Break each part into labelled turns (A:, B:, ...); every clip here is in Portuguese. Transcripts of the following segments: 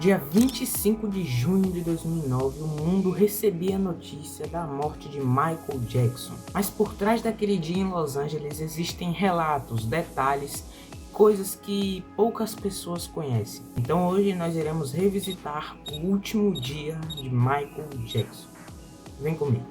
A: dia 25 de junho de 2009, o mundo recebia a notícia da morte de Michael Jackson. Mas por trás daquele dia em Los Angeles existem relatos, detalhes, coisas que poucas pessoas conhecem. Então hoje nós iremos revisitar o último dia de Michael Jackson. Vem comigo.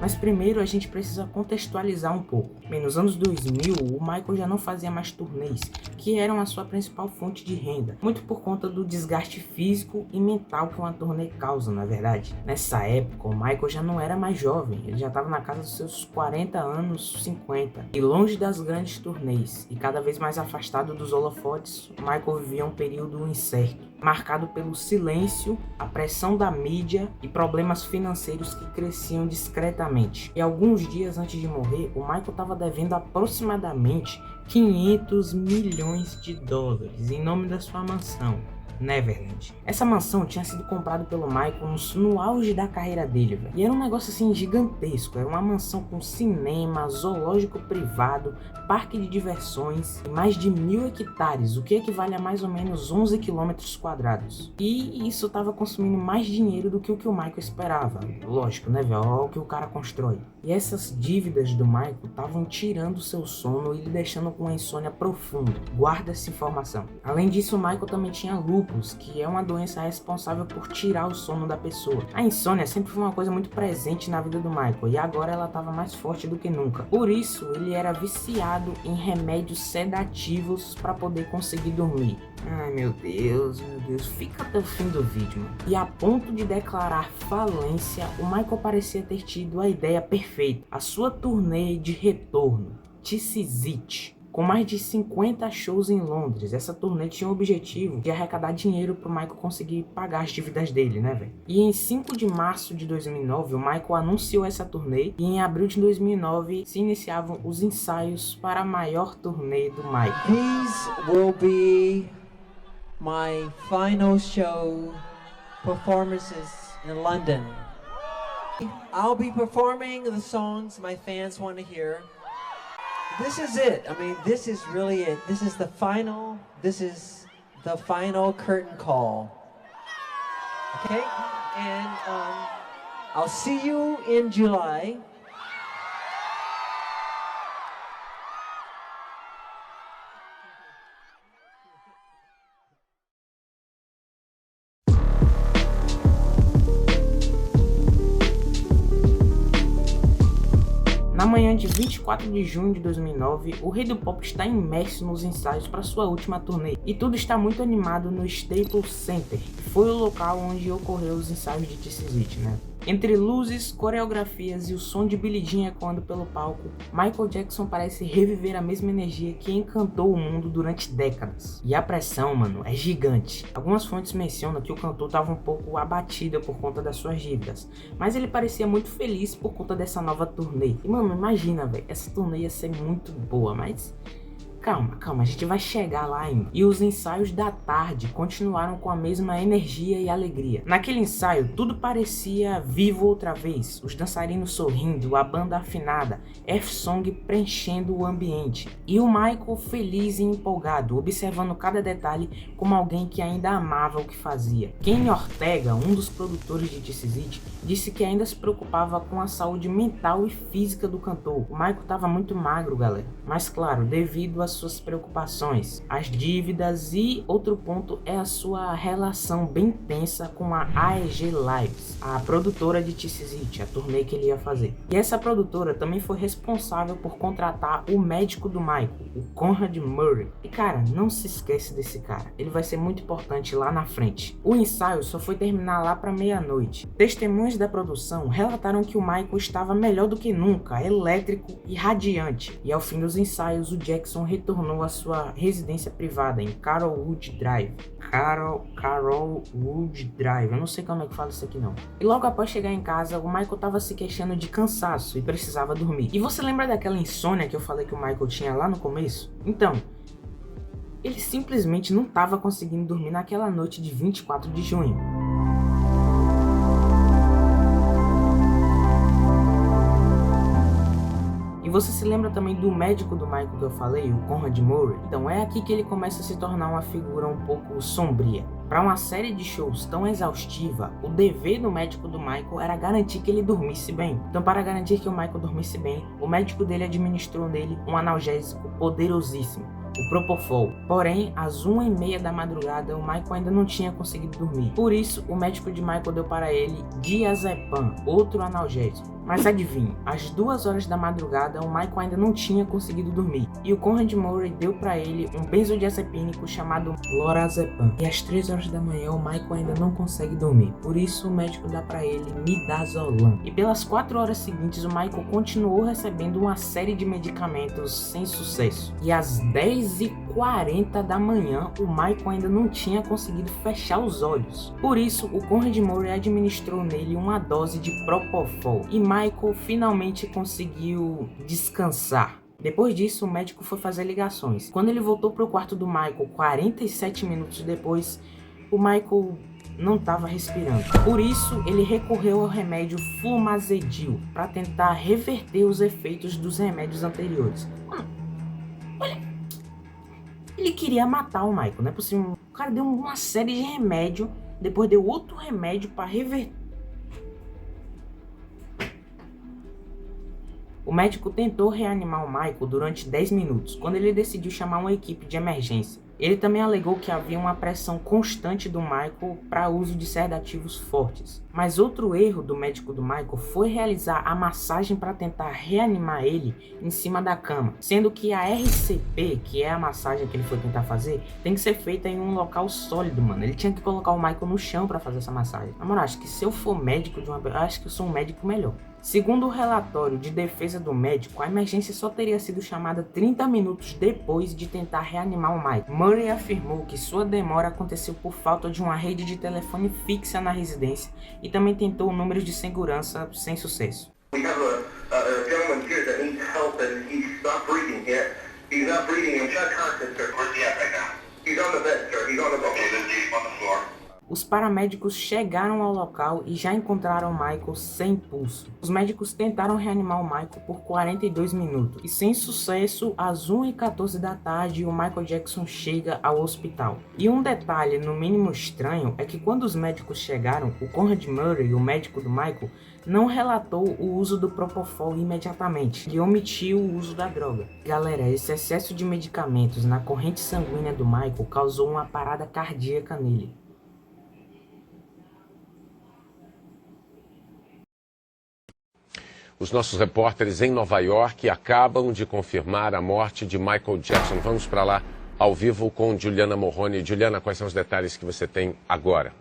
A: Mas primeiro a gente precisa contextualizar um pouco. Bem, nos anos 2000, o Michael já não fazia mais turnês, que eram a sua principal fonte de renda, muito por conta do desgaste físico e mental que uma turnê causa, na verdade. Nessa época, o Michael já não era mais jovem, ele já estava na casa dos seus 40 anos, 50, e longe das grandes turnês, e cada vez mais afastado dos holofotes, o Michael vivia um período incerto, marcado pelo silêncio, a pressão da mídia e problemas financeiros que cresciam discretamente. E alguns dias antes de morrer, o Michael estava devendo aproximadamente 500 milhões de dólares em nome da sua mansão. Neverland. Essa mansão tinha sido comprada pelo Michael no auge da carreira dele, velho. E era um negócio assim gigantesco. Era uma mansão com cinema, zoológico privado, parque de diversões e mais de 1000 hectares, o que equivale a mais ou menos 11 quilômetros quadrados. E isso estava consumindo mais dinheiro do que o Michael esperava. Lógico, né, velho? Olha o que o cara constrói. E essas dívidas do Michael estavam tirando seu sono e lhe deixando com uma insônia profunda. Guarda essa informação. Além disso, o Michael também tinha lúpus, que é uma doença responsável por tirar o sono da pessoa. A insônia sempre foi uma coisa muito presente na vida do Michael e agora ela estava mais forte do que nunca. Por isso, ele era viciado em remédios sedativos para poder conseguir dormir. Ai meu Deus, fica até o fim do vídeo, mano. E a ponto de declarar falência, o Michael parecia ter tido a ideia perfeita. A sua turnê de retorno, This Is It, com mais de 50 shows em Londres. Essa turnê tinha o objetivo de arrecadar dinheiro para o Michael conseguir pagar as dívidas dele, né, velho? E em 5 de março de 2009, o Michael anunciou essa turnê e em abril de 2009 se iniciavam os ensaios para a maior turnê do Michael.
B: These will be my final show performances in London. I'll be performing the songs my fans want to hear. This is it. I mean, this is really it. This is the final curtain call. Okay? And I'll see you in July.
A: Na manhã de 24 de junho de 2009, o rei do pop está imerso nos ensaios para sua última turnê e tudo está muito animado no Staples Center, que foi o local onde ocorreu os ensaios de This Is It, né? Entre luzes, coreografias e o som de Billie Jean ecoando pelo palco, Michael Jackson parece reviver a mesma energia que encantou o mundo durante décadas. E a pressão, mano, é gigante. Algumas fontes mencionam que o cantor estava um pouco abatido por conta das suas dívidas, mas ele parecia muito feliz por conta dessa nova turnê. E mano, imagina, velho, essa turnê ia ser muito boa, mas calma, a gente vai chegar lá ainda. E os ensaios da tarde continuaram com a mesma energia e alegria. Naquele ensaio, tudo parecia vivo outra vez. Os dançarinos sorrindo, a banda afinada, F-Song preenchendo o ambiente. E o Michael feliz e empolgado, observando cada detalhe como alguém que ainda amava o que fazia. Kenny Ortega, um dos produtores de This Is It, disse que ainda se preocupava com a saúde mental e física do cantor. O Michael estava muito magro, galera. Mas claro, devido às suas preocupações, as dívidas e outro ponto é a sua relação bem tensa com a AEG Lives, a produtora de This Is It, a turnê que ele ia fazer. E essa produtora também foi responsável por contratar o médico do Michael, o Conrad Murray. E cara, não se esquece desse cara, ele vai ser muito importante lá na frente. O ensaio só foi terminar lá para meia-noite. Testemunhas da produção relataram que o Michael estava melhor do que nunca, elétrico e radiante. E ao fim dos ensaios, o Jackson retornou à sua residência privada em Carolwood Drive. Carolwood Drive, eu não sei como é que fala isso aqui não. E logo após chegar em casa, o Michael estava se queixando de cansaço e precisava dormir. E você lembra daquela insônia que eu falei que o Michael tinha lá no começo? Então, ele simplesmente não estava conseguindo dormir naquela noite de 24 de junho. você se lembra também do médico do Michael que eu falei, o Conrad Murray? Então é aqui que ele começa a se tornar uma figura um pouco sombria. Para uma série de shows tão exaustiva, o dever do médico do Michael era garantir que ele dormisse bem. Então, para garantir que o Michael dormisse bem, o médico dele administrou nele um analgésico poderosíssimo, o Propofol. Porém, às 1h30 da madrugada, o Michael ainda não tinha conseguido dormir. Por isso, o médico de Michael deu para ele diazepam, outro analgésico. Mas adivinhe, às 2 horas da madrugada, o Michael ainda não tinha conseguido dormir. E o Conrad Murray deu para ele um benzodiazepínico chamado lorazepam. E às 3 horas da manhã, o Michael ainda não consegue dormir. Por isso, o médico dá para ele midazolam. E pelas 4 horas seguintes, o Michael continuou recebendo uma série de medicamentos sem sucesso. E às 10h40 da manhã, o Michael ainda não tinha conseguido fechar os olhos. Por isso, o Conrad Murray administrou nele uma dose de Propofol. E Michael finalmente conseguiu descansar. Depois disso, o médico foi fazer ligações. Quando ele voltou para o quarto do Michael, 47 minutos depois, o Michael não estava respirando. Por isso, ele recorreu ao remédio Flumazedil para tentar reverter os efeitos dos remédios anteriores. Olha, ele queria matar o Michael, não é possível. O cara deu uma série de remédio, depois deu outro remédio para reverter. O médico tentou reanimar o Michael durante 10 minutos, quando ele decidiu chamar uma equipe de emergência. Ele também alegou que havia uma pressão constante do Michael para uso de sedativos fortes. Mas outro erro do médico do Michael foi realizar a massagem para tentar reanimar ele em cima da cama, sendo que a RCP, que é a massagem que ele foi tentar fazer, tem que ser feita em um local sólido, mano. Ele tinha que colocar o Michael no chão para fazer essa massagem. Na moral, acho que se eu for médico de uma... eu acho que eu sou um médico melhor. Segundo o relatório de defesa do médico, a emergência só teria sido chamada 30 minutos depois de tentar reanimar o Michael. Murray afirmou que sua demora aconteceu por falta de uma rede de telefone fixa na residência e também tentou números de segurança sem sucesso.
C: We have a gentleman here that needs help and he's not breathing yet. He's not breathing. I'm trying to contact, sir. Where's he at right now? He's on the bed, sir. He's on the bed. Okay, then he's on the floor.
A: Os paramédicos chegaram ao local e já encontraram Michael sem pulso. Os médicos tentaram reanimar o Michael por 42 minutos. E sem sucesso, às 1h14 da tarde, o Michael Jackson chega ao hospital. E um detalhe no mínimo estranho é que quando os médicos chegaram, o Conrad Murray, o médico do Michael, não relatou o uso do Propofol imediatamente e omitiu o uso da droga. Galera, esse excesso de medicamentos na corrente sanguínea do Michael causou uma parada cardíaca nele.
D: Os nossos repórteres em Nova York acabam de confirmar a morte de Michael Jackson. Vamos para lá ao vivo com Juliana Morrone. Juliana, quais são os detalhes que você tem agora?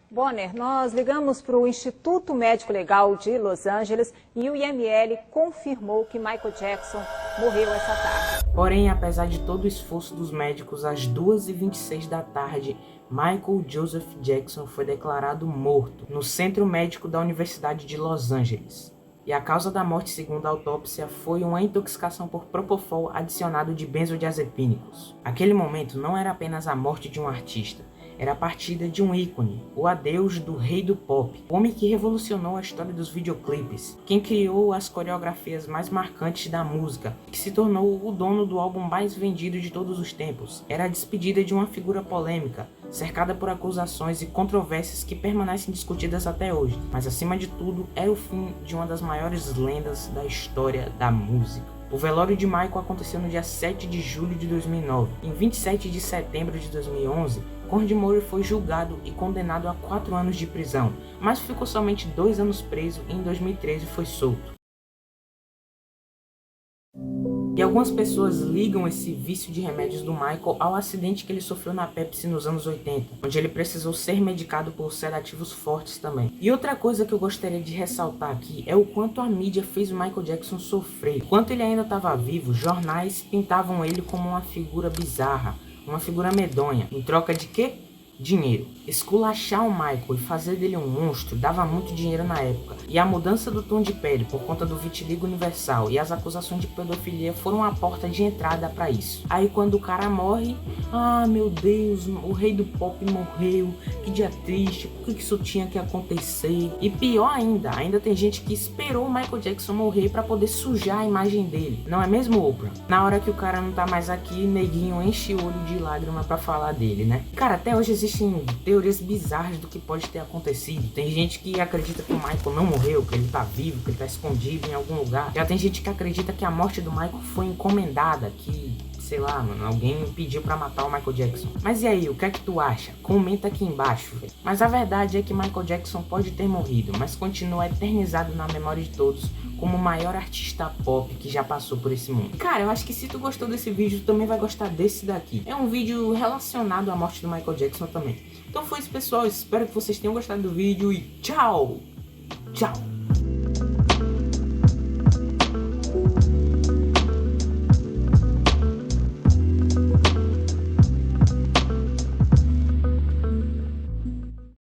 E: Bonner, nós ligamos para o Instituto Médico Legal de Los Angeles e o IML confirmou que Michael Jackson morreu essa tarde.
A: Porém, apesar de todo o esforço dos médicos, às 2h26 da tarde, Michael Joseph Jackson foi declarado morto no Centro Médico da Universidade de Los Angeles. E a causa da morte, segundo a autópsia, foi uma intoxicação por Propofol adicionado de benzodiazepínicos. Aquele momento não era apenas a morte de um artista, era a partida de um ícone, o adeus do rei do pop, o homem que revolucionou a história dos videoclipes, quem criou as coreografias mais marcantes da música, que se tornou o dono do álbum mais vendido de todos os tempos. Era a despedida de uma figura polêmica, cercada por acusações e controvérsias que permanecem discutidas até hoje, mas acima de tudo, era o fim de uma das maiores lendas da história da música. O velório de Michael aconteceu no dia 7 de julho de 2009. Em 27 de setembro de 2011, Conrad Murray foi julgado e condenado a 4 anos de prisão, mas ficou somente 2 anos preso e em 2013 foi solto. E algumas pessoas ligam esse vício de remédios do Michael ao acidente que ele sofreu na Pepsi nos anos 80, onde ele precisou ser medicado por sedativos fortes também. E outra coisa que eu gostaria de ressaltar aqui é o quanto a mídia fez o Michael Jackson sofrer. Enquanto ele ainda estava vivo, jornais pintavam ele como uma figura bizarra, uma figura medonha. Em troca de quê? Dinheiro. Esculachar o Michael e fazer dele um monstro dava muito dinheiro na época, e a mudança do tom de pele por conta do vitiligo universal e as acusações de pedofilia foram a porta de entrada pra isso. Aí quando o cara morre, ah meu Deus, o rei do pop morreu, que dia triste, por que isso tinha que acontecer? E pior ainda tem gente que esperou o Michael Jackson morrer pra poder sujar a imagem dele, não é mesmo, Oprah? Na hora que o cara não tá mais aqui, neguinho enche o olho de lágrima pra falar dele, né? Cara, até hoje existem teorias bizarras do que pode ter acontecido. Tem gente que acredita que o Michael não morreu, que ele tá vivo, que ele tá escondido em algum lugar. Já tem gente que acredita que a morte do Michael foi encomendada, que, sei lá, mano, alguém pediu pra matar o Michael Jackson. Mas e aí, o que é que tu acha? Comenta aqui embaixo, velho. Mas a verdade é que Michael Jackson pode ter morrido, mas continua eternizado na memória de todos como o maior artista pop que já passou por esse mundo. Cara, eu acho que se tu gostou desse vídeo, tu também vai gostar desse daqui. É um vídeo relacionado à morte do Michael Jackson também. Então foi isso, pessoal. Espero que vocês tenham gostado do vídeo e tchau! Tchau!